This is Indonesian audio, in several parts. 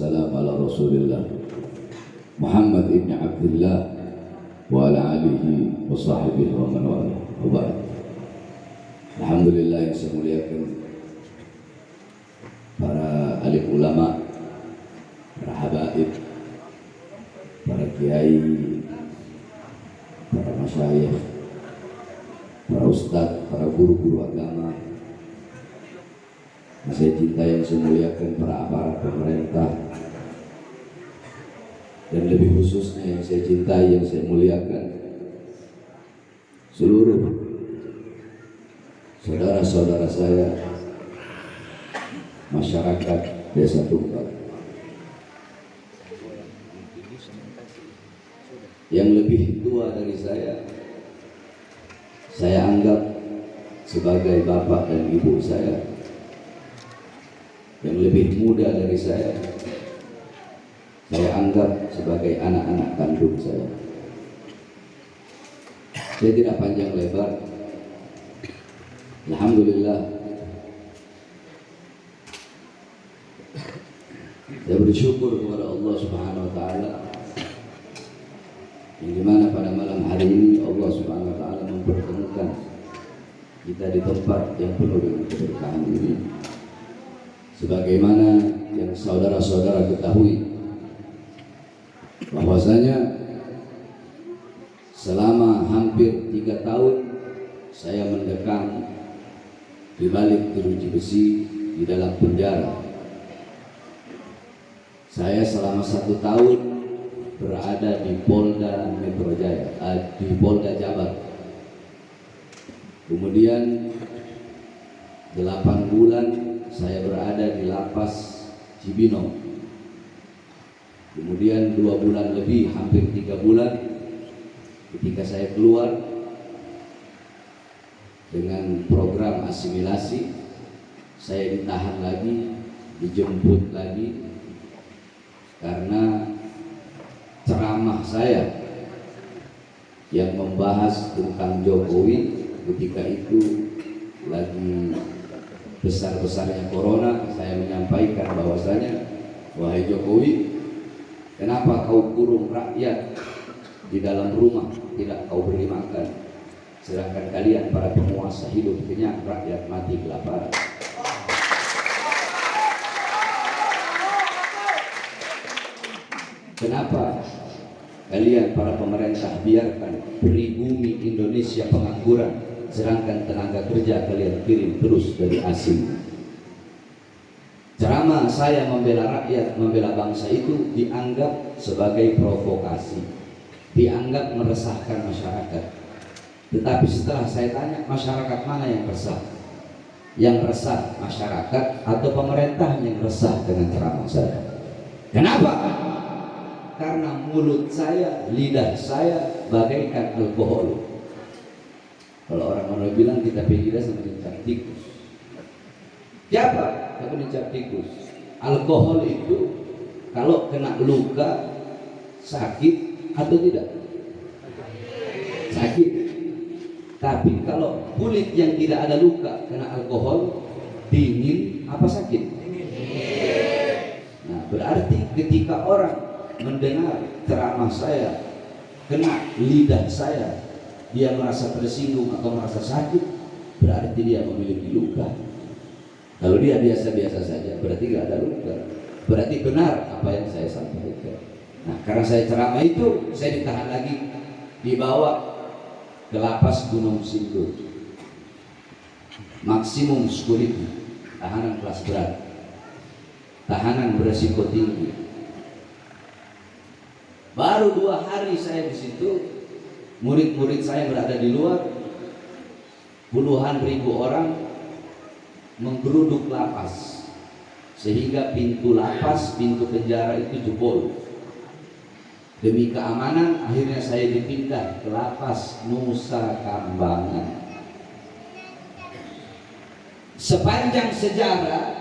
wassalam ala Rasulillah Muhammad ibn Abdullah wa ala alihi wa sahbihi wa man wala. Wa ba'd. Alhamdulillah yang saya muliakan para alim ulama, para habaib, para kiai, para masyayikh, para ustadz, para guru-guru agama. Saya cinta yang saya muliakan para aparat pemerintah, dan lebih khususnya yang saya cintai, yang saya muliakan seluruh saudara-saudara saya, masyarakat Desa Tumpal. Yang lebih tua dari saya anggap sebagai bapak dan ibu saya. Yang lebih muda dari saya anggap sebagai anak-anak kandung saya. Saya tidak panjang lebar. Alhamdulillah, saya bersyukur kepada Allah Subhanahu wa Ta'ala, yang dimana pada malam hari ini Allah Subhanahu wa Ta'ala mempertemukan kita di tempat yang penuh dengan keberkahan ini. Sebagaimana yang saudara-saudara ketahui, bahwasanya selama hampir 3 tahun saya mendekam di balik jeruji besi di dalam penjara. Saya selama 1 tahun berada di Polda Metro Jaya, di Polda Jabar. Kemudian 8 bulan saya berada di lapas Cibinong. Kemudian 2 bulan lebih, hampir 3 bulan, ketika saya keluar dengan program asimilasi, saya ditahan lagi, dijemput lagi, karena ceramah saya yang membahas tentang Jokowi ketika itu lagi besar-besarnya corona. Saya menyampaikan bahwasanya, wahai Jokowi, kenapa kau kurung rakyat di dalam rumah, tidak kau beri makan, sedangkan kalian para penguasa hidup kenyang, rakyat mati kelaparan. Kenapa kalian para pemerintah biarkan pribumi Indonesia pengangguran, sedangkan tenaga kerja kalian kirim terus dari asing? Ceramah saya membela rakyat, membela bangsa itu dianggap sebagai provokasi, dianggap meresahkan masyarakat. Tetapi setelah saya tanya, masyarakat mana yang resah? Yang resah masyarakat atau pemerintah yang resah dengan ceramah saya? Kenapa? Karena mulut saya, lidah saya bagaikan alkohol. Kalau orang-orang bilang kita lidah sama dengan tikus. Siapa? Kita mencari tikus. Alkohol itu kalau kena luka sakit atau tidak? Sakit. Tapi kalau kulit yang tidak ada luka kena alkohol, dingin apa sakit? Nah, berarti ketika orang mendengar ceramah saya, kena lidah saya, dia merasa tersinggung atau merasa sakit, berarti dia memiliki luka. Kalau dia biasa-biasa saja, berarti tidak ada luka. Berarti benar apa yang saya sampaikan. Nah, karena saya ceramah itu, saya ditahan lagi, dibawa ke lapas Gunung Sindur, maksimum security, tahanan kelas berat, tahanan beresiko tinggi. Baru 2 hari saya di situ, murid-murid saya berada di luar, puluhan ribu orang menggeruduk lapas, sehingga pintu lapas, pintu penjara itu jebol. Demi keamanan, akhirnya saya dipindah ke lapas Nusa Kambangan. Sepanjang sejarah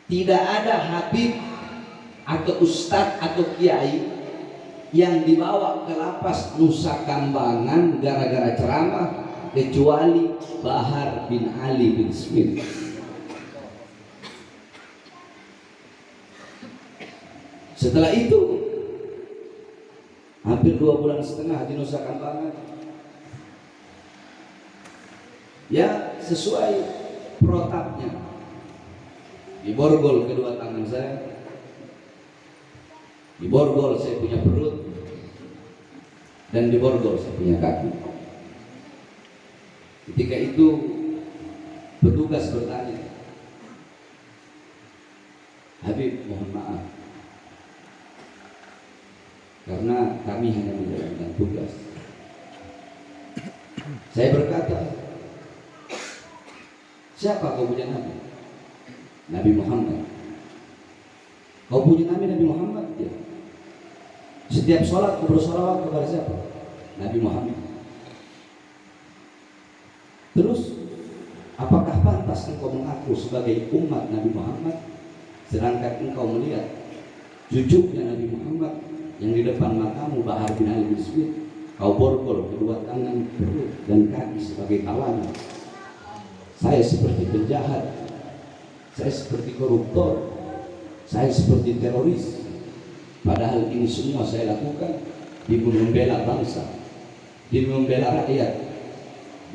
tidak ada habib atau ustadz atau kiai yang dibawa ke lapas Nusa Kambangan gara-gara ceramah, kecuali Bahar bin Ali bin Smith. Setelah itu hampir 2,5 bulan di Nusa Kambangan, ya sesuai protapnya, diborgol kedua tangan saya, diborgol saya punya perut, dan diborgol saya punya kaki. Ketika itu petugas bertanya, Habib mohon maaf, karena kami hanya menjalankan tugas. Saya berkata, siapa kau punya Nabi? Nabi Muhammad. Kau punya Nabi Muhammad? Ya. Setiap sholat kau bersolawat kepada siapa? Nabi Muhammad. Terus, apakah pantas engkau mengaku sebagai umat Nabi Muhammad, sedangkan engkau melihat cucunya Nabi Muhammad yang di depan matamu, Bahar bin Ali bin Smith, kau borgol kedua tangan, perut, dan kaki sebagai kawannya? Saya seperti penjahat, saya seperti koruptor, saya seperti teroris. Padahal ini semua saya lakukan demi membela bangsa, demi membela rakyat,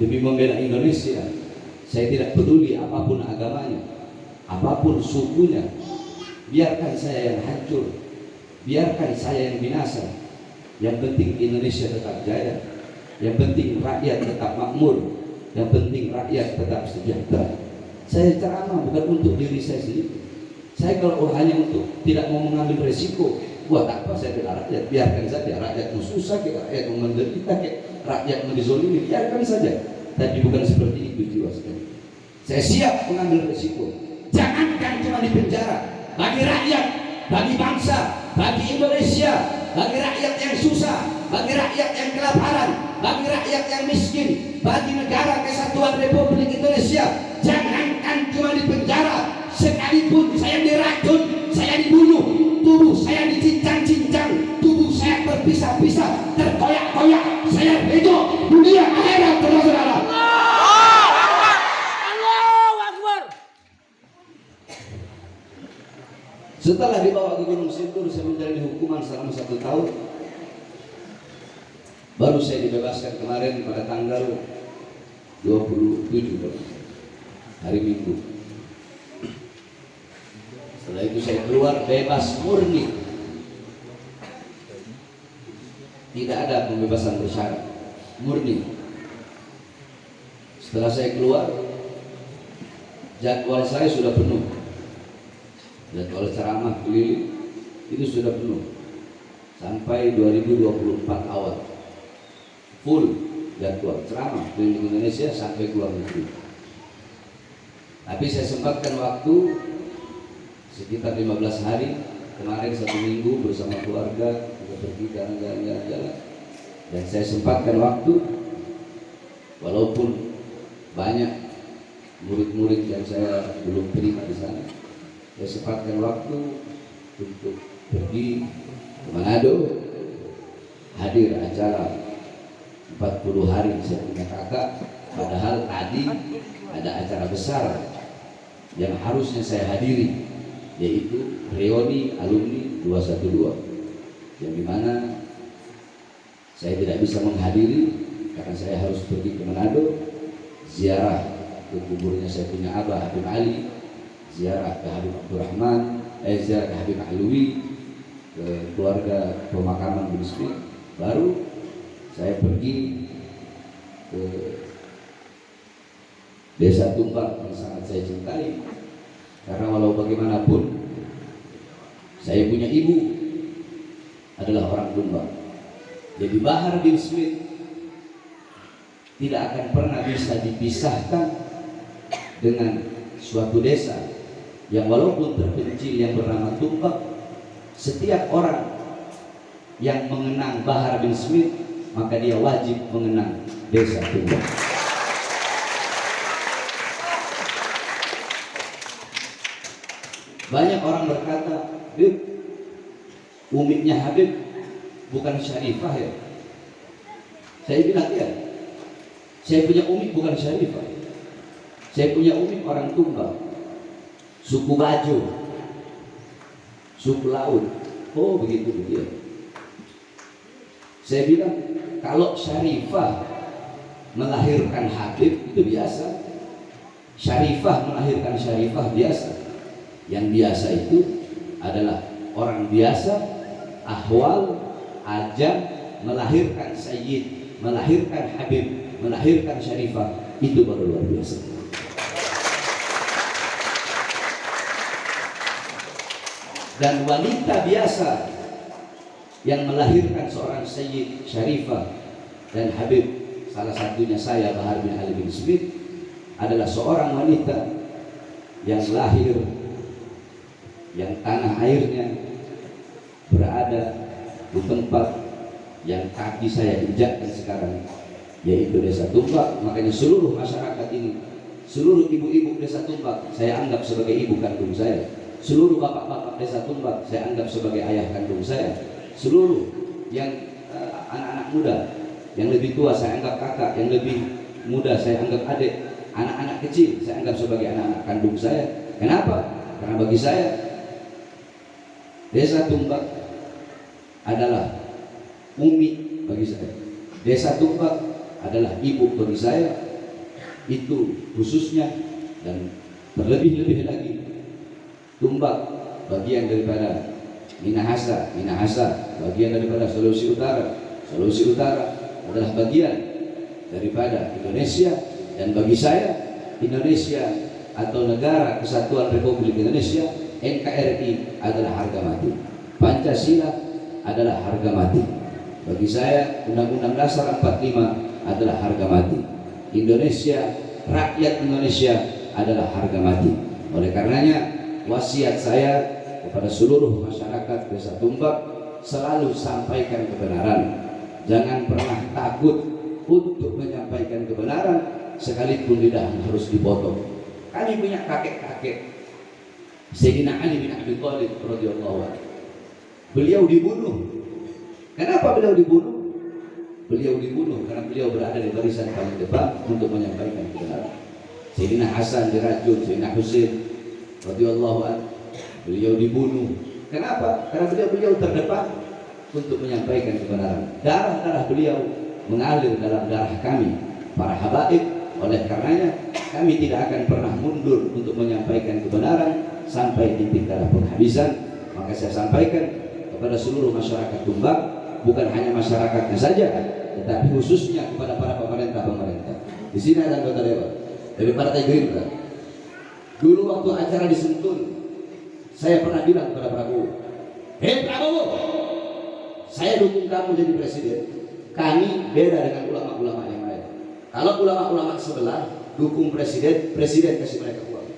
demi membela Indonesia. Saya tidak peduli apapun agamanya, apapun sukunya. Biarkan saya yang hancur, biarkan saya yang binasa. Yang penting Indonesia tetap jaya, yang penting rakyat tetap makmur, yang penting rakyat tetap sejahtera. Saya ceramah bukan untuk diri saya sendiri. Saya kalau hanya untuk tidak mau mengambil resiko, buat apa saya bela rakyat? Biarkan saja rakyat mau susah, rakyat mau menderita, rakyat mau dizolimi, biarkan saja. Tapi bukan seperti itu jiwa saya. Saya siap mengambil resiko. Jangankan cuma di penjara, bagi rakyat, bagi bangsa, bagi Indonesia, bagi rakyat yang susah, bagi rakyat yang kelaparan, bagi rakyat yang miskin, bagi negara kesatuan Republik Indonesia. Jangankan cuma di penjara, sekalipun saya diracun, saya dibunuh, tubuh saya dicincang-cincang, tubuh saya terpisah-pisah, terkoyak-koyak, saya hidup dunia akhirat, saudara. Setelah dibawa ke Gunung Sindur, saya menjalani hukuman selama 1 tahun. Baru saya dibebaskan kemarin pada tanggal 27 hari Minggu. Setelah itu saya keluar bebas murni. Tidak ada pembebasan bersyarat, murni. Setelah saya keluar, jadwal saya sudah penuh. Jadwal ceramah keliling itu sudah penuh sampai 2024 awal, full jadwal ceramah keliling Indonesia sampai keluar negeri. Tapi saya sempatkan waktu sekitar 15 hari kemarin, 1 minggu bersama keluarga kita pergi jalan-jalan, dan saya sempatkan waktu, walaupun banyak murid-murid yang saya belum terima di sana, saya sempatkan waktu untuk pergi ke Manado, hadir acara 40 hari saya punya kakak. Padahal tadi ada acara besar yang harusnya saya hadiri, yaitu reuni alumni 212, yang dimana saya tidak bisa menghadiri karena saya harus pergi ke Manado, ziarah ke kuburnya saya punya abah Habib Ali, ziarah ke Habib Abdurrahman, ziarah ke Habib Alwi, ke keluarga pemakaman Bin Smith. Baru saya pergi ke Desa Tumbak yang sangat saya cintai, karena walau bagaimanapun saya punya ibu adalah orang Tumbak. Jadi Bahar bin Smith tidak akan pernah bisa dipisahkan dengan suatu desa yang walaupun terpencil yang bernama Tumbak. Setiap orang yang mengenang Bahar bin Smith, maka dia wajib mengenang desa Tumbak. Banyak orang berkata, Habib, umiknya Habib bukan Syarifah ya? Saya bilang ya, saya punya umik bukan Syarifah. Saya punya umik orang Tumbak, suku Bajo, suku Laut, Oh begitu begitu. Saya bilang kalau Syarifah melahirkan Habib itu biasa. Syarifah melahirkan Syarifah biasa. Yang biasa itu adalah orang biasa, ahwal, ajam, melahirkan Sayyid, melahirkan Habib, melahirkan Syarifah, itu baru luar biasa. Dan wanita biasa yang melahirkan seorang Sayyid, Syarifah, dan Habib, salah satunya saya, Bahar bin Ali bin Smith, adalah seorang wanita yang lahir, yang tanah airnya berada di tempat yang kaki saya injakkan sekarang, yaitu Desa Tumbak. Makanya seluruh masyarakat ini, seluruh ibu-ibu Desa Tumbak saya anggap sebagai ibu kandung saya, seluruh bapak-bapak Desa Tumbak saya anggap sebagai ayah kandung saya, seluruh yang anak-anak muda yang lebih tua saya anggap kakak, yang lebih muda saya anggap adik, anak-anak kecil saya anggap sebagai anak-anak kandung saya. Kenapa? Karena bagi saya Desa Tumbak adalah umi bagi saya. Desa Tumbak adalah ibu bagi saya. Itu khususnya, dan terlebih-lebih lagi Tumbak bagian daripada Minahasa, Minahasa bagian daripada Sulawesi Utara, Sulawesi Utara adalah bagian daripada Indonesia. Dan bagi saya, Indonesia atau Negara Kesatuan Republik Indonesia, NKRI adalah harga mati. Pancasila adalah harga mati. Bagi saya, Undang-Undang Dasar 45 adalah harga mati. Indonesia, rakyat Indonesia adalah harga mati. Oleh karenanya, wasiat saya kepada seluruh masyarakat Desa Tumbak, selalu sampaikan kebenaran. Jangan pernah takut untuk menyampaikan kebenaran, sekalipun lidah harus dipotong. Kami punya kakek-kakek Sayyidina Ali bin Abi Thalib radhiyallahu anhu. Beliau dibunuh. Kenapa beliau dibunuh? Beliau dibunuh karena beliau berada di barisan paling depan untuk menyampaikan kebenaran. Sayyidina Hasan diracun, Sayyidina Husain radhiyallahu anhu, beliau dibunuh. Kenapa? Karena beliau terdepan untuk menyampaikan kebenaran. Darah-darah beliau mengalir dalam darah kami, para habaib. Oleh karenanya kami tidak akan pernah mundur untuk menyampaikan kebenaran sampai titik darah penghabisan. Maka saya sampaikan kepada seluruh masyarakat Tumbak, bukan hanya masyarakatnya saja, tetapi khususnya kepada para pemerintah-pemerintah. Di sini ada anggota dewan dari Partai Gerindra. Dulu waktu acara di Sentul, saya pernah bilang kepada Prabowo, "Hei Prabowo, saya dukung kamu jadi presiden." Kami beda dengan ulama-ulama yang lain. Kalau ulama-ulama sebelah dukung presiden, presiden kasih mereka uang.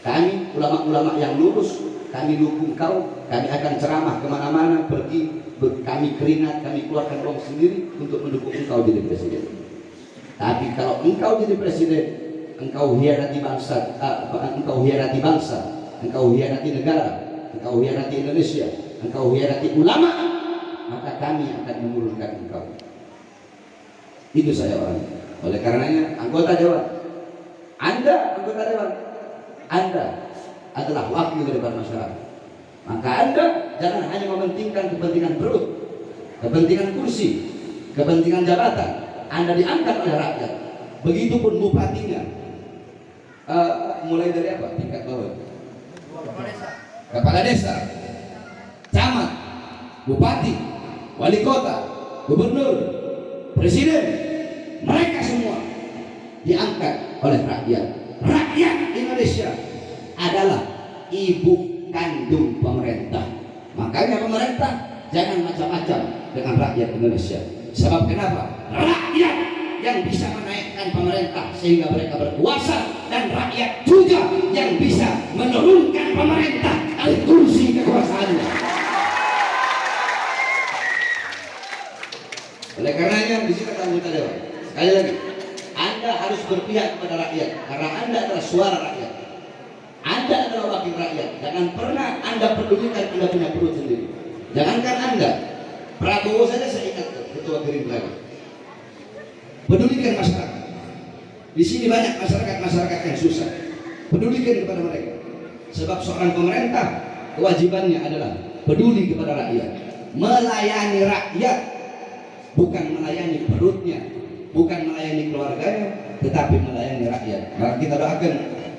Kami ulama-ulama yang lurus, kami dukung kau. Kami akan ceramah kemana-mana, pergi, kami keringat, kami keluarkan uang sendiri untuk mendukung engkau jadi presiden. Tapi kalau engkau jadi presiden, engkau hianati bangsa, engkau hianati bangsa, engkau hianati negara, engkau hianati Indonesia, engkau hianati ulama, maka kami akan mengurungkan engkau. Itu saya orangnya. Oleh karenanya, anggota dewan, Anda anggota dewan, Anda adalah wakil daripada masyarakat. Maka Anda jangan hanya mementingkan kepentingan perut, kepentingan kursi, kepentingan jabatan. Anda diangkat oleh rakyat. Begitupun bupatinya. Mulai dari apa? Tingkat bawah. Kepala desa, camat, bupati, wali kota, gubernur, presiden, mereka semua diangkat oleh rakyat. Rakyat Indonesia adalah ibu kandung pemerintah. Makanya pemerintah jangan macam-macam dengan rakyat Indonesia. Sebab kenapa? Rakyat yang bisa menaikkan pemerintah sehingga mereka berkuasa, dan rakyat juga yang bisa menurunkan pemerintah dari kursi kekuasaannya. Oleh karenanya di sini kata anggota dewan, sekali lagi, Anda harus berpihak kepada rakyat karena Anda adalah suara rakyat. Anda adalah wakil rakyat. Jangan pernah Anda pedulikan Anda punya perut sendiri. Jangankan Anda, Prabowo saja saya ingat ketua Gerindra. Pedulikan masyarakat. Di sini banyak masyarakat yang susah. Pedulikan kepada mereka. Sebab seorang pemerintah kewajibannya adalah peduli kepada rakyat, melayani rakyat, bukan melayani perutnya, bukan melayani keluarganya, tetapi melayani rakyat. Maka kita doakan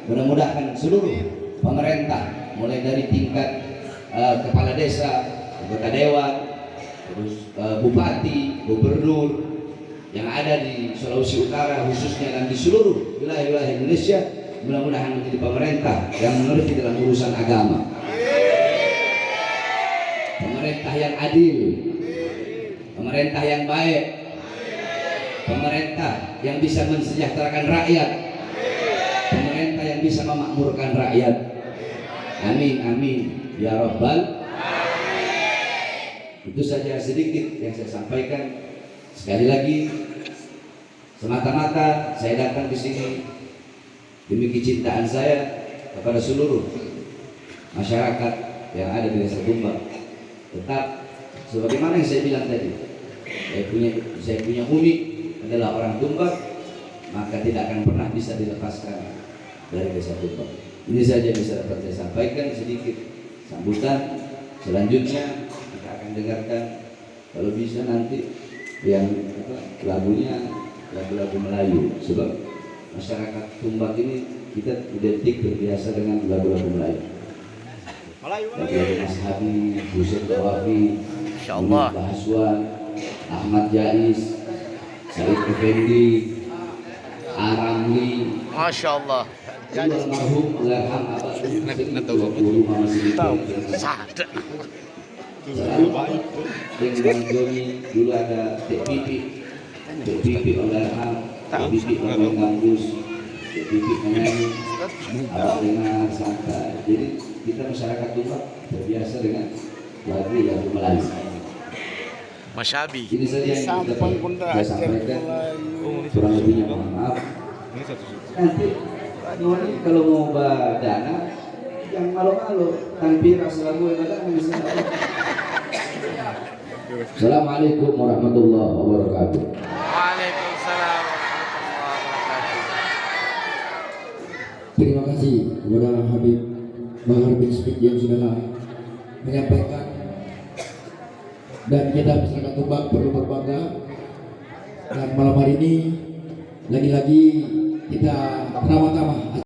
mudah-mudahan seluruh pemerintah, mulai dari tingkat kepala desa, anggota dewan, terus bupati, gubernur yang ada di Sulawesi Utara khususnya dan di seluruh wilayah-wilayah Indonesia, mudah-mudahan menjadi pemerintah yang mengerti dalam urusan agama, pemerintah yang adil, pemerintah yang baik, pemerintah yang bisa mensejahterakan rakyat, pemerintah yang bisa memakmurkan rakyat. Amin amin ya rabbal. Itu saja sedikit yang saya sampaikan. Sekali lagi, semata-mata saya datang di sini demi kecintaan saya kepada seluruh masyarakat yang ada di Desa Tumbak. Tetap sebagaimana yang saya bilang tadi, saya punya unik adalah orang Tumbak, maka tidak akan pernah bisa dilepaskan dari Desa Tumbak. Ini saja yang bisa dapat saya sampaikan, sedikit sambutan. Selanjutnya kita akan dengarkan kalau bisa nanti yang lagunya lagu-lagu Melayu, sebab masyarakat Tumbak ini kita identik terbiasa dengan lagu-lagu Melayu. Lagu-lagu Mas Habib, Husain Tawafi, Insyaallah, Bahaswan, Ahmad Jais, Said Effendi, Aramli, Masya Allah, almarhum Alham Abad dengan Joni, dulu ada Tek Pipi Alham, Tek Pipi Alham Gambus, Tek Pipi penyanyi, Abang dengar santai. Jadi kita masyarakat Tumbak terbiasa dengan lagu-lagu Melayu. Mas Abi. Ini saja yang saya sampaikan. Kurang lebihnya mohon maaf. Nanti Noni kalau mau badana yang malu-malu tanpa rasa lagu yang ada bisa. Assalamualaikum warahmatullahi wabarakatuh. Waalaikumsalam warahmatullahi wabarakatuh. Terima kasih kepada Habib Bahar bin Smith yang sudah menyampaikan, dan kita masyarakat Tumbak perlu berbangga. Dan malam hari ini lagi-lagi kita pertama-tama